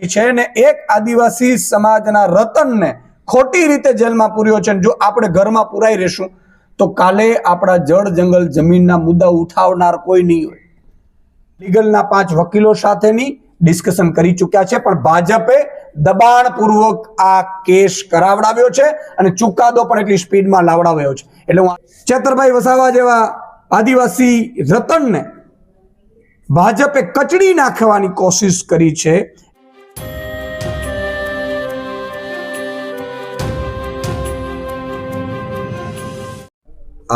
છે ને એક આદિવાસી સમાજના રતનને ખોટી રીતે જેલમાં પૂર્યો છે। જો આપણે ઘરમાં પુરાઈ રહેશું તો કાલે આપણા જળ જંગલ જમીનના મુદ્દા ઉઠાવનાર કોઈ નહીં હોય। લીગલના 5 વકીલો સાથેની ડિસ્કશન કરી ચૂક્યા છે, પણ ભાજપે દબાણપૂર્વક આ કેસ કરાવડાવ્યો છે અને ચુકાદો પણ એટલી સ્પીડમાં લાવડાવ્યો છે। એટલે હું ચેતરભાઈ વસાવા જેવા આદિવાસી રતનને ભાજપે કચડી નાખવાની કોશિશ કરી છે।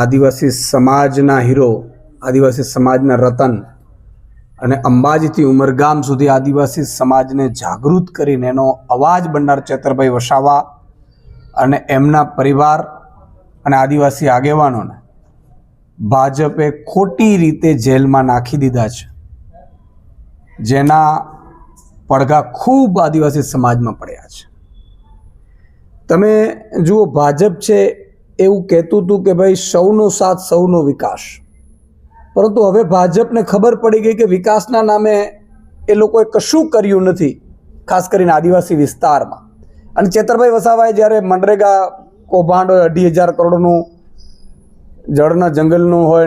આદિવાસી સમાજના હીરો, આદિવાસી સમાજના રતન અને અંબાજીથી ઉમરગામ સુધી આદિવાસી સમાજને જાગૃત કરીને એનો અવાજ બનનાર ચેતરભાઈ વસાવા અને એમના પરિવાર અને આદિવાસી આગેવાનોને ભાજપે ખોટી રીતે જેલમાં નાખી દીધા છે, જેના પડઘા ખૂબ આદિવાસી સમાજમાં પડ્યા છે। તમે જુઓ, ભાજપ છે એવું કહેતું હતું કે ભાઈ સૌનો સાથ સૌનો વિકાસ, પરંતુ હવે ભાજપને ખબર પડી ગઈ કે વિકાસના નામે એ લોકોએ કશું કર્યું નથી, ખાસ કરીને આદિવાસી વિસ્તારમાં। અને ચેતરભાઈ વસાવાએ જ્યારે મનરેગા કૌભાંડ હોય, 2,500 કરોડનું જળના જંગલનું હોય,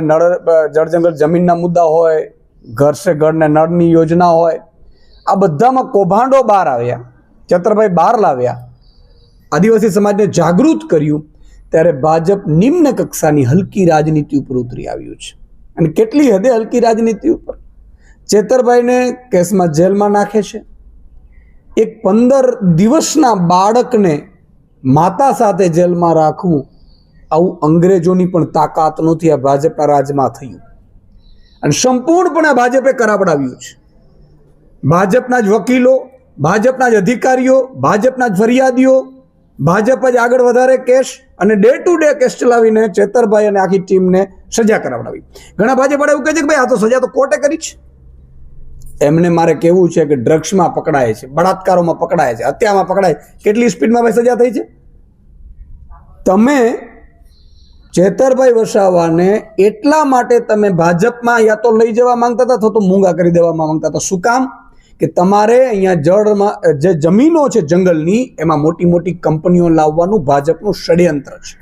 જળ જંગલ જમીનના મુદ્દા હોય, ઘર સે ઘર ને નળની યોજના હોય, આ બધામાં કૌભાંડો બહાર આવ્યા, ચેતરભાઈ બહાર લાવ્યા, આદિવાસી સમાજને જાગૃત કર્યું, ત્યારે ભાજપ નિમ્ન કક્ષાની હલકી રાજનીતિ ઉપર ઉતરી આવ્યું છે। અને કેટલી હદે હલકી રાજનીતિ ઉપર? ચેતરભાઈને કેસમાં જેલમાં નાખે છે। એક 15 દિવસના બાળકને માતા સાથે જેલમાં રાખવું, આવું અંગ્રેજોની પણ તાકાત નહોતી, આ ભાજપના રાજમાં થયું અને સંપૂર્ણપણે ભાજપે કરાવડાવ્યું છે। ભાજપના જ વકીલો, ભાજપના જ અધિકારીઓ, ભાજપના જ ફરિયાદીઓ, ભાજપ જ આગળ વધારે કેસ અને ડે ટુ ડે કેસ ચલાવીને ચેતરભાઈ અને આખી ટીમને સજા કરાવડાવી। ઘણા ભાજપવાળા એવું કહે છે કે ભાઈ આ તો સજા તો કોર્ટે કરી છે। એમને મારે કહેવું છે કે ડ્રગ્સમાં પકડાય છે, બળાત્કારોમાં પકડાય છે, હત્યામાં પકડાય, કેટલી સ્પીડમાં ભાઈ સજા થઈ છે। તમે ચેતરભાઈ વસાવાને એટલા માટે તમે ભાજપમાં યા તો લઈ જવા માંગતા હતા અથવા તો મૂંગા કરી દેવામાં માંગતા હતા। શું કામ? કે તમારે અહીંયા જળમાં જે જમીનો છે જંગલની, એમાં મોટી મોટી કંપનીઓ લાવવાનું ભાજપનું ષડયંત્ર છે।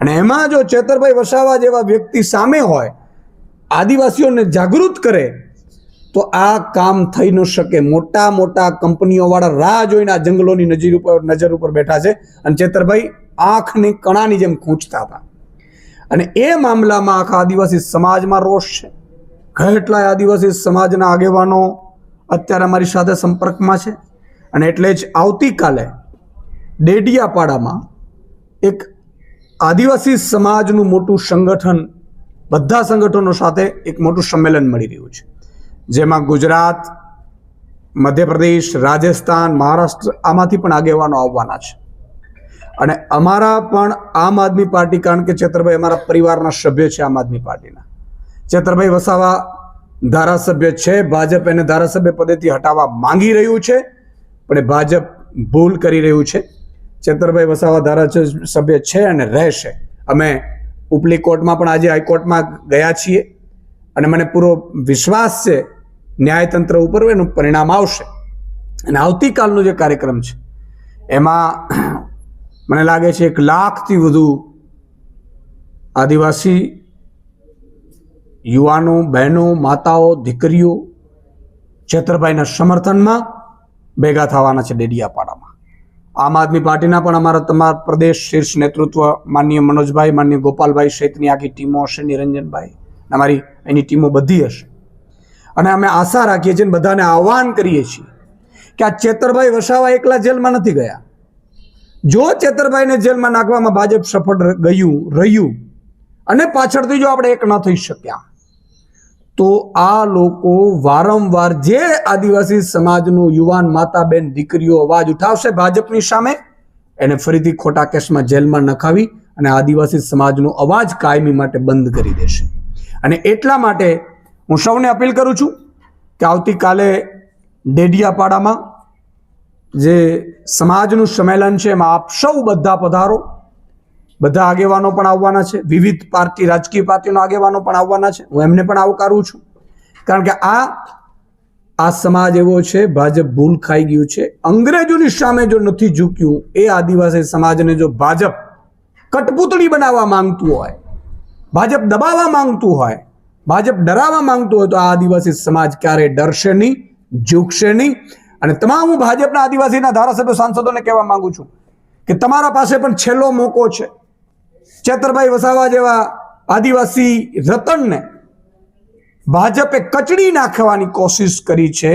અને એમાં જો ચેતરભાઈ વસાવા જેવા વ્યક્તિ સામે હોય, આદિવાસીઓને જાગૃત કરે, તો આ કામ થઈ ન શકે। મોટા મોટા કંપનીઓવાળા રાહ જોઈને આ જંગલોની નજર ઉપર બેઠા છે અને ચેતરભાઈ આંખની કણાની જેમ ખૂંચતા હતા। અને એ મામલામાં આખા આદિવાસી સમાજમાં રોષ છે। કેટલાય આદિવાસી સમાજના આગેવાનો અત્યારે અમારી સાથે સંપર્કમાં છે અને એટલે જ આવતીકાલે ડેડિયાપાડામાં એક આદિવાસી સમાજનું મોટું સંગઠન, બધા સંગઠનો સાથે એક મોટું સંમેલન મળી રહ્યું છે, જેમાં ગુજરાત, મધ્યપ્રદેશ, રાજસ્થાન, મહારાષ્ટ્ર, આમાંથી પણ આગેવાનો આવવાના છે। અને અમારા પણ આમ આદમી પાર્ટી, કારણ કે ચેતરભાઈ અમારા પરિવારના સભ્ય છે આમ આદમી પાર્ટીના, ચેતરભાઈ વસાવા ધારાસભ્ય છે, ભાજપ એને ધારાસભ્ય પદેથી હટાવવા માંગી રહ્યું છે, પણ ભાજપ ભૂલ કરી રહ્યું છે। ચેતરભાઈ વસાવા ધારાસભ્ય છે અને રહેશે। અમે ઉપલી કોર્ટમાં પણ આજે હાઈકોર્ટમાં ગયા છીએ અને મને પૂરો વિશ્વાસ છે ન્યાયતંત્ર ઉપર એનું પરિણામ આવશે। અને આવતીકાલનો જે કાર્યક્રમ છે એમાં મને લાગે છે 1 લાખથી વધુ આદિવાસી યુવાનો, બહેનો, માતાઓ, દીકરીઓ ચેતરભાઈના સમર્થનમાં ભેગા થવાના છે ડેડિયાપાડામાં। આમ આદમી પાર્ટીના પણ અમારા તમારા પ્રદેશ શીર્ષ નેતૃત્વ, માનનીય મનોજભાઈ, માનનીય ગોપાલભાઈ સહિતની આખી ટીમો હશે, નિરંજનભાઈ, અમારી એની ટીમો બધી હશે। અને અમે આશા રાખીએ છીએ, બધાને આહ્વાન કરીએ છીએ કે આ ચેતરભાઈ વસાવા એકલા જેલમાં નથી ગયા। જો ચેતરભાઈને જેલમાં નાખવામાં ભાજપ સફળ રહ્યું અને પાછળથી જો આપણે એક ન થઈ શક્યા, તો આ લોકો વારંવાર જે આદિવાસી સમાજનું યુવાન, માતા, બેન, દીકરીઓ અવાજ ઉઠાવશે ભાજપની સામે, એને ફરીથી ખોટા કેસમાં જેલમાં નખાવી અને આદિવાસી સમાજનો અવાજ કાયમી માટે બંધ કરી દેશે। અને એટલા માટે હું સૌને અપીલ કરું છું કે આવતીકાલે ડેડિયાપાડામાં જે સમાજનું સંમેલન છે એમાં આપ સૌ બધા પધારો। બધા આગેવાનો પણ આવવાના છે, વિવિધ પાર્ટી, રાજકીય પાર્ટીના આગેવાનો પણ આવવાના છે। હું એમને પણ આવકારું છું, કારણ કે આ આ સમાજ એવો છે, ભાજપ ભૂલ ખાઈ ગયું છે. અંગ્રેજોની સામે જો નથી ઝૂક્યું એ આદિવાસી સમાજને જો ભાજપ કઠપૂતળી બનાવવા માંગતું હોય, ભાજપ દબાવવા માંગતું હોય, ભાજપ ડરાવવા માંગતું હોય તો આ આદિવાસી સમાજ ક્યારેય ડરશે નહીં, ઝૂકશે નહીં. અને તમામ હું ભાજપના આદિવાસીના ધારાસભ્યો સાંસદોને કહેવા માંગુ છું કે તમારા પાસે પણ છેલ્લો મોકો છે. ચેતરભાઈ વસાવા જેવા આદિવાસી રતનને ભાજપે કચડી નાખવાની કોશિશ કરી છે.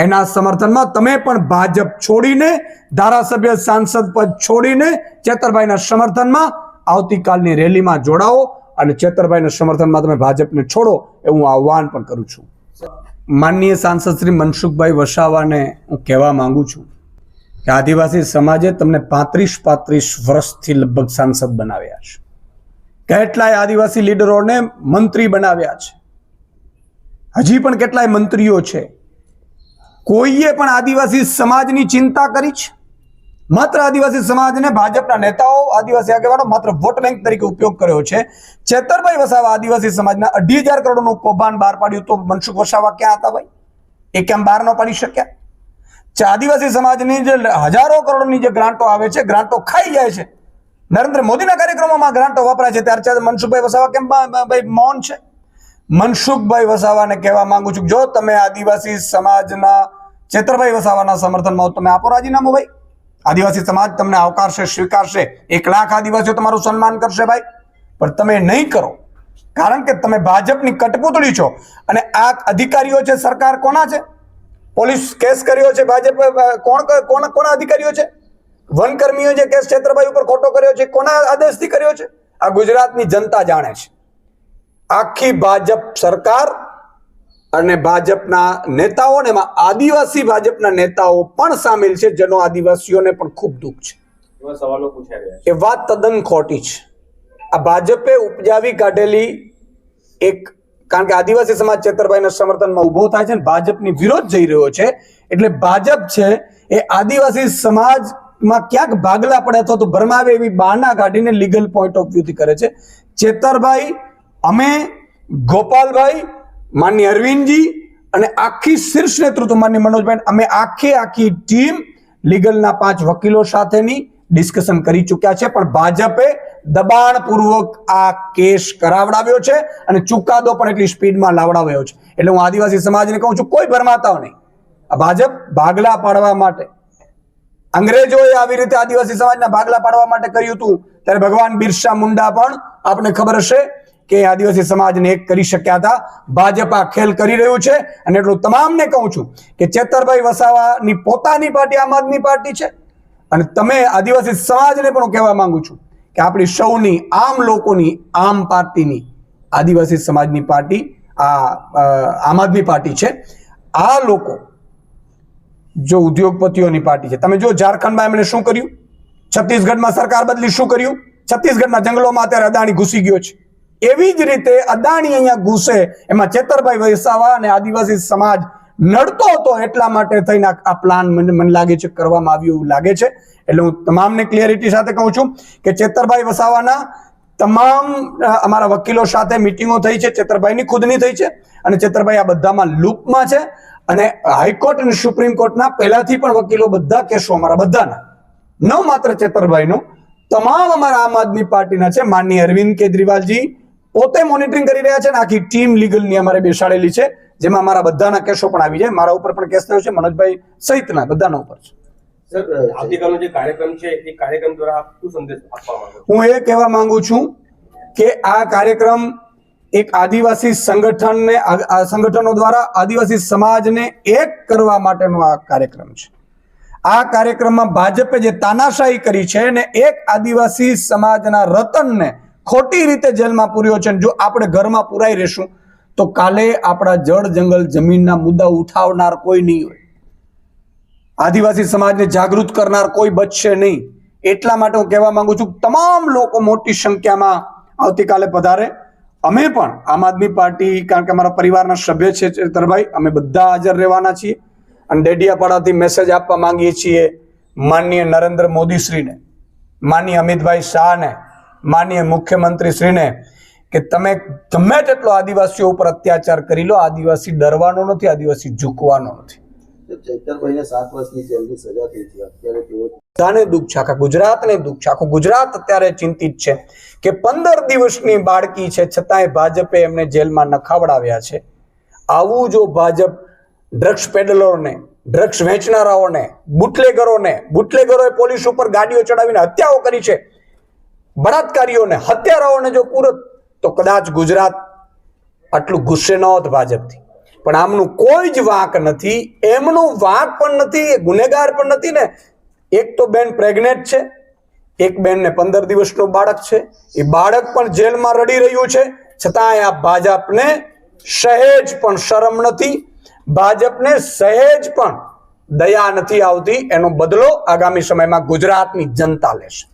એના સમર્થનમાં તમે પણ ભાજપ છોડીને, ધારાસભ્ય સાંસદ પદ છોડીને ચેતરભાઈના સમર્થનમાં આવતીકાલની રેલીમાં જોડાઓ અને ચેતરભાઈના સમર્થનમાં તમે ભાજપને છોડો એવું હું આહ્વાન પણ કરું છું. માનનીય સાંસદ શ્રી મનસુખભાઈ વસાવાને હું કહેવા માંગુ છું કે આદિવાસી સમાજે તમને 35 વર્ષથી લગભગ સાંસદ બનાવ્યા છે. કેટલાય આદિવાસી લીડરોને મંત્રી બનાવ્યા છે. હજી પણ કેટલાય મંત્રીઓ છે. કોઈએ પણ આદિવાસી સમાજની ચિંતા કરી છે? માત્ર આદિવાસી સમાજને ભાજપના નેતાઓ, આદિવાસી આગેવાનો માત્ર વોટ બેંક તરીકે ઉપયોગ કર્યો છે. ચેતરભાઈ વસાવા આદિવાસી સમાજના 2,500 કરોડનું કૌભાંડ બહાર પાડ્યું તો મનસુખ વસાવા ક્યાં હતા ભાઈ? એ કેમ બહાર ન પાડી શક્યા? આદિવાસી સમાજની જે હજારો કરોડની જે ગ્રાન્ટો આવે છે, ગ્રાન્ટો ખાઈ જાય છે. નરેન્દ્ર મોદીના કાર્યક્રમોમાં ગ્રાન્ટો વપરાય છે, ત્યારે મનસુખભાઈ વસાવા કેમ ભાઈ મૌન છે? મનસુખભાઈ વસાવાને કહેવા માંગુ છું, જો તમે આદિવાસી સમાજના ચેતરભાઈ વસાવાના સમર્થનમાં તમે આપો રાજીનામું ભાઈ. આદિવાસી સમાજ તમને આવકારશે, સ્વીકારશે. 1 લાખ આદિવાસીઓ તમારું સન્માન કરશે ભાઈ. પણ તમે નહીં કરો, કારણ કે તમે ભાજપની કઠપૂતળી છો. અને આ અધિકારીઓ છે, સરકાર કોના છે? પોલીસ કેસ કર્યો છે ભાજપ, કોના અધિકારીઓ છે? વનકર્મીઓ જે કેસ ચેતરભાઈ ઉપર ખોટો કર્યો છે, કોના આદેશથી કર્યો છે? આ ગુજરાતની જનતા જાણે છે. આખી ભાજપ સરકાર અને ભાજપના નેતાઓ ને એમાં આદિવાસી ભાજપના નેતાઓ પણ સામેલ છે, જેનો આદિવાસીઓને પણ ખૂબ દુઃખ છે. એવા સવાલો પૂછાઈ રહ્યા છે. એ વાત તદ્દન ખોટી છે. આ ભાજપે ઉપજાવી કાઢેલી એક, કારણ કે આદિવાસી સમાજ ચેતરભાઈના સમર્થનમાં ઉભો થાય છે, ભાજપની વિરોધ જઈ રહ્યો છે. એટલે ભાજપ છે એ આદિવાસી સમાજમાં ક્યાંક ભાગલા પડે અથવા તો ભરમાવે એવી બહાના કાઢીને લીગલ પોઈન્ટ ઓફ વ્યૂથી કરે છે. ચેતરભાઈ, અમે, ગોપાલભાઈ, માનની અરવિંદજી અને આખી શીર્ષ નેતૃત્વ માનની મનોજભાઈ, અમે આખી ટીમ લીગલના 5 વકીલો સાથેની ડિસ્કશન કરી ચૂક્યા છે. પણ ભાજપે દબાણપૂર્વક આ કેસ કરાવડાવ્યો છે અને ચુકાદો પણ એટલી સ્પીડમાં લાવડાવ્યો છે. એટલે હું આદિવાસી સમાજને કહું છું, કોઈ ભરમાતાઓ નહીં. આ ભાજપ ભાગલા પાડવા માટે, અંગ્રેજોએ આવી રીતે આદિવાસી સમાજના ભાગલા પાડવા માટે કર્યું હતું, ત્યારે ભગવાન બિરસા મુંડા પણ આપણે ખબર હશે કે આદિવાસી સમાજને એક કરી શક્યા હતા. ભાજપ આ ખેલ કરી રહ્યું છે. અને એટલું તમામને કહું છું કે ચેતરભાઈ વસાવાની પોતાની પાર્ટી આમ આદમી પાર્ટી છે. અને તમે આદિવાસી સમાજને પણ હું કહેવા માંગુ છું કે આપણી સૌની, આમ લોકોની, આમ પાર્ટીની, આદિવાસી સમાજની પાર્ટી આમ આદમી પાર્ટી છે. આ લોકો જો ઉદ્યોગપતિઓની પાર્ટી છે. તમે જો ઝારખંડમાં એમણે શું કર્યું, છત્તીસગઢમાં સરકાર બદલી શું કર્યું, છત્તીસગઢના જંગલોમાં અત્યારે અદાણી ઘૂસી ગયો છે. એવી જ રીતે અદાણી અહીંયા ઘૂસે, એમાં ચેતરભાઈ વસાવા અને આદિવાસી સમાજ નડતો હતો, એટલા માટે થઈને આ પ્લાન મને લાગે છે કરવામાં આવ્યું એવું લાગે છે. એટલે હું તમામને ક્લિયરિટી સાથે કહું છું કે ચેતરભાઈ વસાવાના તમામ અમારા વકીલો સાથે મિટિંગો થઈ છે, ચેતરભાઈની ખુદની થઈ છે. અને ચેતરભાઈ આ બધામાં લૂપમાં છે. અને હાઈકોર્ટ અને સુપ્રીમ કોર્ટના પહેલાથી પણ વકીલો, બધા કેસો અમારા બધાના, ન માત્ર ચેતરભાઈનો, તમામ અમારા આમ આદમી પાર્ટીના છે. માનનીય અરવિંદ કેજરીવાલજી પોતે મોનિટરિંગ કરી રહ્યા છે અને આખી ટીમ લીગલની અમારે બેસાડેલી છે, જેમાં અમારા બધાના કેસો પણ આવી જાય. મારા ઉપર પણ કેસ થયો છે, મનોજભાઈ સહિતના બધાના ઉપર છે. સર, આવતીકાલનો જે કાર્યક્રમ છે એ કાર્યક્રમ દ્વારા આપ શું સંદેશ આપવા માંગો છો? હું એ કહેવા માંગુ છું કે આ કાર્યક્રમ એક આદિવાસી સંગઠનો દ્વારા આદિવાસી સમાજને એક કરવા માટેનો આ કાર્યક્રમ છે. આ કાર્યક્રમમાં ભાજપે જે તાનાશાહી કરી છે ને એક આદિવાસી સમાજના રતનને ખોટી રીતે જેલમાં પૂર્યો છે. જો આપણે ઘરમાં પુરાઈ રહેશું તો કાલે આપણા જળ, જંગલ, જમીનના મુદ્દા ઉઠાવનાર કોઈ નહીં હોય. આદિવાસી સમાજને જાગૃત કરનાર કોઈ બચશે નહીં. એટલા માટે હું કહેવા માંગુ છું, તમામ લોકો મોટી સંખ્યામાં આવતીકાલે પધારે. અમે પણ આમ આદમી પાર્ટી, કારણ કે અમારા પરિવારના સભ્ય છે ચેતરભાઈ, અમે બધા હાજર રહેવાના છીએ. અને ડેડિયાપાડાથી મેસેજ આપવા માંગીએ છીએ માનનીય નરેન્દ્ર મોદી શ્રીને, માનનીય અમિતભાઈ શાહને, માનનીય મુખ્યમંત્રી શ્રીને કે તમે ગમે તેટલો આદિવાસીઓ ઉપર અત્યાચાર કરી લો, આદિવાસી ડરવાનો નથી, આદિવાસી ઝૂકવાનો નથી. ચૈતરભાઈને 7 વર્ષની જેલની સજા થઈ છે. અત્યારે તેઓ બધાને દુઃખ છે, આખા ગુજરાતને દુઃખ છે. આખું ગુજરાત અત્યારે ચિંતિત છે કે 15 દિવસની બાળકી છે છતાંય ભાજપે એમને જેલમાં નખાવડાવ્યા છે. આવું જો ભાજપ ડ્રગ્સ પેડલરોને, ડ્રગ્સ વેચનારાઓને, બુટલેગરોએ પોલીસ ઉપર ગાડીઓ ચડાવીને હત્યાઓ કરી છે, બળાત્કારીઓને, હત્યારાઓને જો પૂરત તો કદાચ ગુજરાત આટલું ગુસ્સે ન હોત ભાજપથી. પણ આમનું કોઈ જ વાંક નથી, એમનું વાંક પણ નથી, એ ગુનેગાર પણ નથી ને. એક તો બેન પ્રેગ્નેન્ટ છે, એક બેનને 15 દિવસનું બાળક છે, એ બાળક પણ જેલમાં રડી રહ્યું છે, છતાંય આ ભાજપને સહેજ પણ શરમ નથી, ભાજપને સહેજ પણ દયા નથી આવતી. એનો બદલો આગામી સમયમાં ગુજરાતની જનતા લેશે.